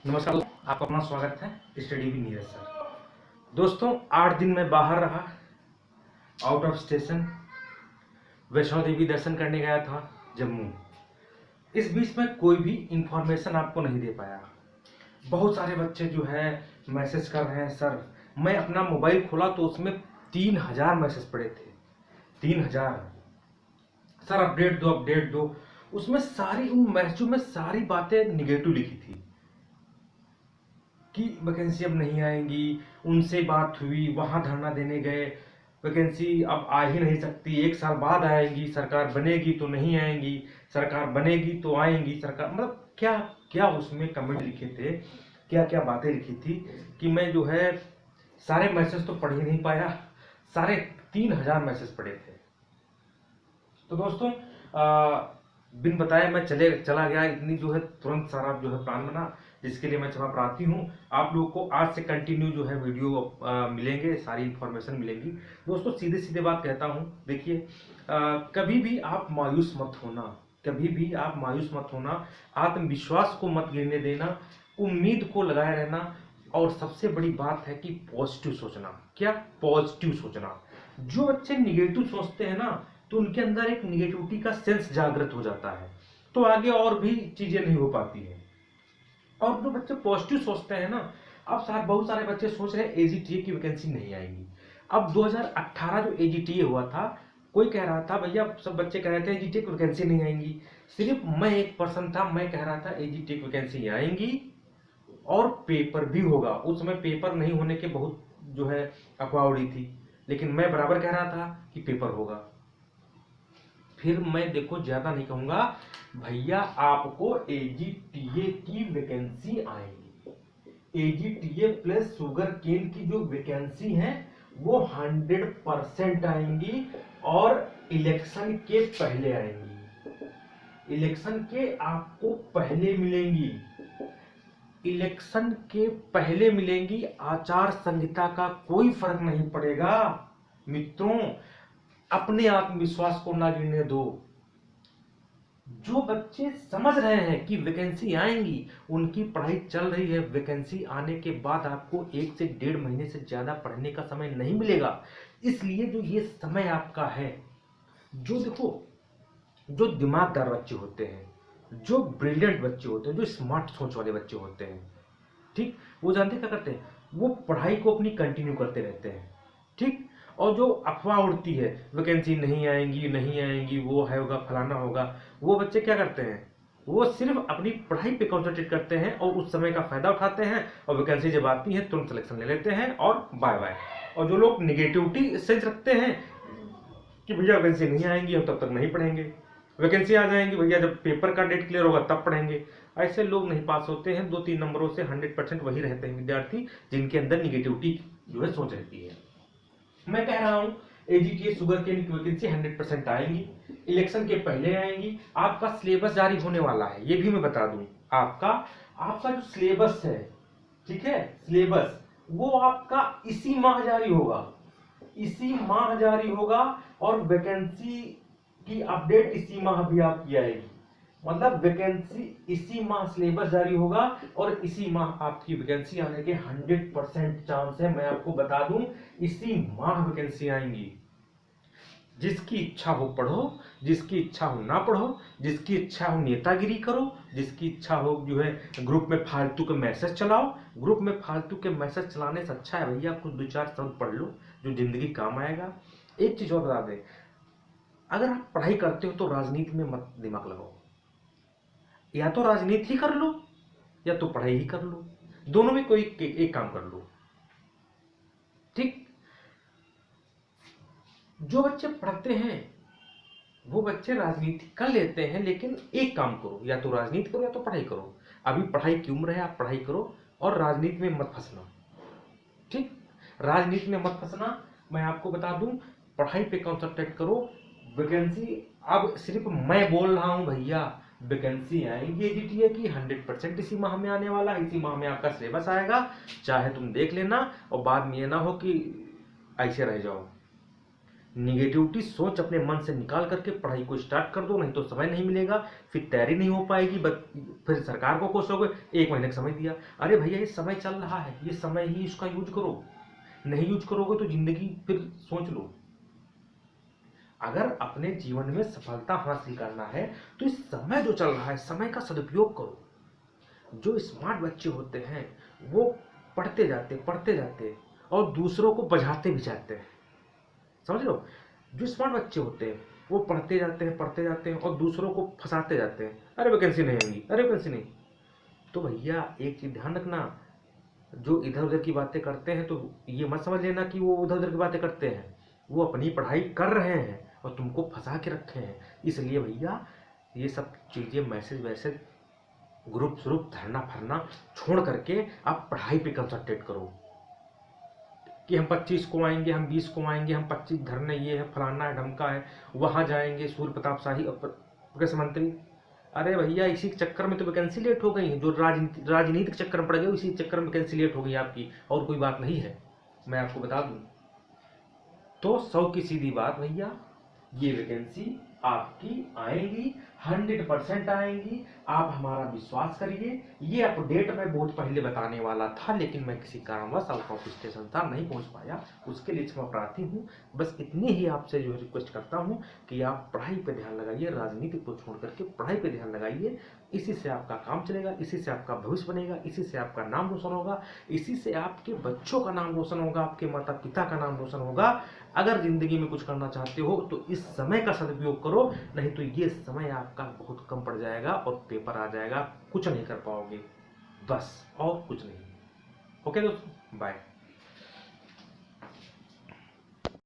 नमस्कार, आपका अपना स्वागत है स्टडी विद नीरज सर। दोस्तों, 8 दिन मैं बाहर रहा, out of station. Vaishno Devi दर्शन करने गया था जम्मू। इस बीच में कोई भी इंफॉर्मेशन आपको नहीं दे पाया। बहुत सारे बच्चे जो है मैसेज कर रहे हैं सर। मैं अपना मोबाइल खोला तो उसमें 3000 मैसेज पड़े थे। 3000 सर, अपडेट दो अपडेट दो। उसमें सारी उन मैसेजों में सारी बातें निगेटिव लिखी थी कि वैकेंसी अब नहीं आएंगी। उनसे बात हुई, वहां धरना देने गए, वैकेंसी अब आ ही नहीं सकती, 1 साल बाद आएंगी, सरकार बनेगी तो नहीं आएंगी, सरकार बनेगी तो आएंगी सरकार। मतलब क्या क्या उसमें कमेंट लिखे थे, क्या क्या बातें लिखी थी कि मैं जो है सारे मैसेज तो पढ़ ही नहीं पाया। सारे 3000 मैसेज पढ़े थे। तो दोस्तों, बिन बताए मैं चला गया। इतनी जो है तुरंत सारा जो है प्लान बना, जिसके लिए मैं क्षमा प्रार्थी हूँ। आप लोगों को आज से कंटिन्यू जो है वीडियो मिलेंगे, सारी इंफॉर्मेशन मिलेंगी। दोस्तों, सीधे सीधे बात कहता हूँ, देखिए, कभी भी आप मायूस मत होना, कभी भी आप मायूस मत होना। आत्मविश्वास को मत गिरने देना, उम्मीद को लगाए रहना। और सबसे बड़ी बात है कि पॉजिटिव सोचना। क्या? पॉजिटिव सोचना। जो बच्चे निगेटिव सोचते हैं ना, तो उनके अंदर एक निगेटिविटी का सेंस जागृत हो जाता है, तो आगे और भी चीजें नहीं हो पाती हैं। और जो बच्चे पॉजिटिव सोचते हैं ना, अब बहुत सारे बच्चे सोच रहे हैं एजीटीए की वैकेंसी नहीं आएंगी। अब 2018 जो एजीटीए हुआ था, कोई कह रहा था भैया, सब बच्चे कह रहे थे एजीटीए की वैकेंसी नहीं आएंगी। सिर्फ मैं एक पर्सन था, मैं कह रहा था एजीटीए की वैकेंसी आएंगी और पेपर भी होगा। उस समय पेपर नहीं होने के बहुत जो है अफवाह उड़ी थी, लेकिन मैं बराबर कह रहा था कि पेपर होगा। फिर मैं देखो ज्यादा नहीं कहूंगा भैया, आपको एजीटीए की वैकेंसी आएगी। एजीटीए प्लस शुगर केन की जो वैकेंसी है वो 100% आएंगी और इलेक्शन के पहले आएंगी। इलेक्शन के आपको पहले मिलेंगी, इलेक्शन के पहले मिलेंगी। आचार संहिता का कोई फर्क नहीं पड़ेगा मित्रों। अपने आत्मविश्वास को ना गिरने दो। जो बच्चे समझ रहे हैं कि वैकेंसी आएंगी, उनकी पढ़ाई चल रही है, वैकेंसी आने के बाद आपको 1 से 1.5 महीने से ज्यादा पढ़ने का समय नहीं मिलेगा। इसलिए जो ये समय आपका है, जो देखो, जो दिमागदार बच्चे होते हैं, जो ब्रिलियंट बच्चे होते हैं, जो स्मार्ट सोच वाले बच्चे होते हैं, ठीक, वो जानते क्या करते हैं? वो पढ़ाई को अपनी कंटिन्यू करते रहते हैं, ठीक। और जो अफवाह उड़ती है वैकेंसी नहीं आएंगी नहीं आएंगी, वो है होगा फलाना होगा, वो बच्चे क्या करते हैं? वो सिर्फ अपनी पढ़ाई पे कॉन्सेंट्रेट करते हैं और उस समय का फायदा उठाते हैं, और वैकेंसी जब आती है तुरंत सिलेक्शन ले लेते हैं और बाय बाय। और जो लोग निगेटिविटी सेंस रखते हैं कि भैया वैकेंसी नहीं आएंगी, हम तब तक नहीं पढ़ेंगे, वैकेंसी आ जाएंगी भैया जब पेपर का डेट क्लियर होगा तब पढ़ेंगे, ऐसे लोग नहीं पास होते हैं। 2-3 नंबरों से 100% वही रहते हैं विद्यार्थी जिनके अंदर निगेटिविटी जो है सोच रहती है। मैं कह रहा हूं एजीटीए शुगर केन की वैकेंसी 100% आएंगी, इलेक्शन के पहले आएंगी। आपका सिलेबस जारी होने वाला है, ये भी मैं बता दूं। आपका जो सिलेबस है, ठीक है, सिलेबस वो आपका इसी माह जारी होगा, इसी माह जारी होगा। और वैकेंसी की अपडेट इसी माह भी आपकी आएगी। मतलब वैकेंसी इसी माह सिलेबस जारी होगा और इसी माह आपकी वैकेंसी आने के 100% चांस है। मैं आपको बता दूं, इसी माह वैकेंसी आएंगी। जिसकी इच्छा हो पढ़ो, जिसकी इच्छा हो ना पढ़ो, जिसकी इच्छा हो नेतागिरी करो, जिसकी इच्छा हो जो है ग्रुप में फालतू के मैसेज चलाओ। ग्रुप में फालतू के मैसेज चलाने से अच्छा है भैया कुछ 2-4 शब्द पढ़ लो जो जिंदगी काम आएगा। एक चीज और बता दें, अगर आप पढ़ाई करते हो तो राजनीति में मत दिमाग लगाओ। या तो राजनीति ही कर लो या तो पढ़ाई ही कर लो, दोनों में कोई एक काम कर लो, ठीक। जो बच्चे पढ़ते हैं वो बच्चे राजनीति कर लेते हैं, लेकिन एक काम करो, या तो राजनीति करो या तो पढ़ाई करो। अभी पढ़ाई की उम्र है, आप पढ़ाई करो और राजनीति में मत फंसना, ठीक। राजनीति में मत फंसना। मैं आपको बता दूं, पढ़ाई पे कॉन्सेंट्रेट करो। वैकेंसी अब सिर्फ मैं बोल रहा हूं भैया, वैकेंसी आएंगी एजीटीए की 100% इसी माह में आने वाला है। इसी माह में आपका सिलेबस आएगा, चाहे तुम देख लेना और बाद में ये ना हो कि ऐसे रह जाओ। निगेटिविटी सोच अपने मन से निकाल करके पढ़ाई को स्टार्ट कर दो, नहीं तो समय नहीं मिलेगा, फिर तैयारी नहीं हो पाएगी, फिर सरकार को कोसोगे 1 महीने का समय दिया। अरे भैया ये समय चल रहा है, ये समय ही इसका यूज करो, नहीं यूज करोगे तो जिंदगी फिर सोच लो। अगर अपने जीवन में सफलता हासिल करना है तो इस समय जो चल रहा है समय का सदुपयोग करो। जो स्मार्ट बच्चे होते हैं वो पढ़ते जाते और दूसरों को बझाते भी जाते हैं, समझ लो। जो स्मार्ट बच्चे होते हैं वो पढ़ते जाते हैं और दूसरों को फंसाते जाते हैं, अरे वैकेंसी नहीं होगी, अरे वैकेंसी नहीं। तो भैया एक चीज ध्यान रखना, जो इधर उधर की बातें करते हैं तो ये मत समझ लेना कि वो उधर उधर की बातें करते हैं, वो अपनी पढ़ाई कर रहे हैं और तुमको फंसा के रखे हैं। इसलिए भैया ये सब चीज़ें मैसेज वैसेज ग्रुप श्रुप धरना फरना छोड़ करके आप पढ़ाई पे कंसंट्रेट करो कि हम 25 को आएंगे, हम 20 को आएंगे, हम 25 धरने ये है, फलाना है, ढमका है, वहाँ जाएंगे सूर्य प्रताप शाही कृषि मंत्री। अरे भैया इसी चक्कर में तो वैकेंसी लेट हो गई है, जो राजनीतिक चक्कर में पड़ गए इसी चक्कर में वैकेंसी लेट हो गई आपकी, और कोई बात नहीं है, मैं आपको बता दूं। तो 100 की सीधी बात भैया, ये वैकेंसी आपकी आएंगी, 100% आएंगी, आप हमारा विश्वास करिए। ये अपडेट मैं बहुत पहले बताने वाला था, लेकिन मैं किसी कारणवश आउट ऑफ स्टेशन था, नहीं पहुंच पाया, उसके लिए क्षमा प्रार्थी हूँ। बस इतनी ही आपसे जो है रिक्वेस्ट करता हूँ कि आप पढ़ाई पे ध्यान लगाइए, राजनीति को छोड़ करके पढ़ाई पे ध्यान लगाइए। इसी से आपका काम चलेगा, इसी से आपका भविष्य बनेगा, इसी से आपका नाम रोशन होगा, इसी से आपके बच्चों का नाम रोशन होगा, आपके माता पिता का नाम रोशन होगा। अगर जिंदगी में कुछ करना चाहते हो तो इस समय का सदुपयोग करो, नहीं तो ये समय आपका बहुत कम पड़ जाएगा और पेपर आ जाएगा, कुछ नहीं कर पाओगे, बस और कुछ नहीं। ओके दोस्तों, बाय।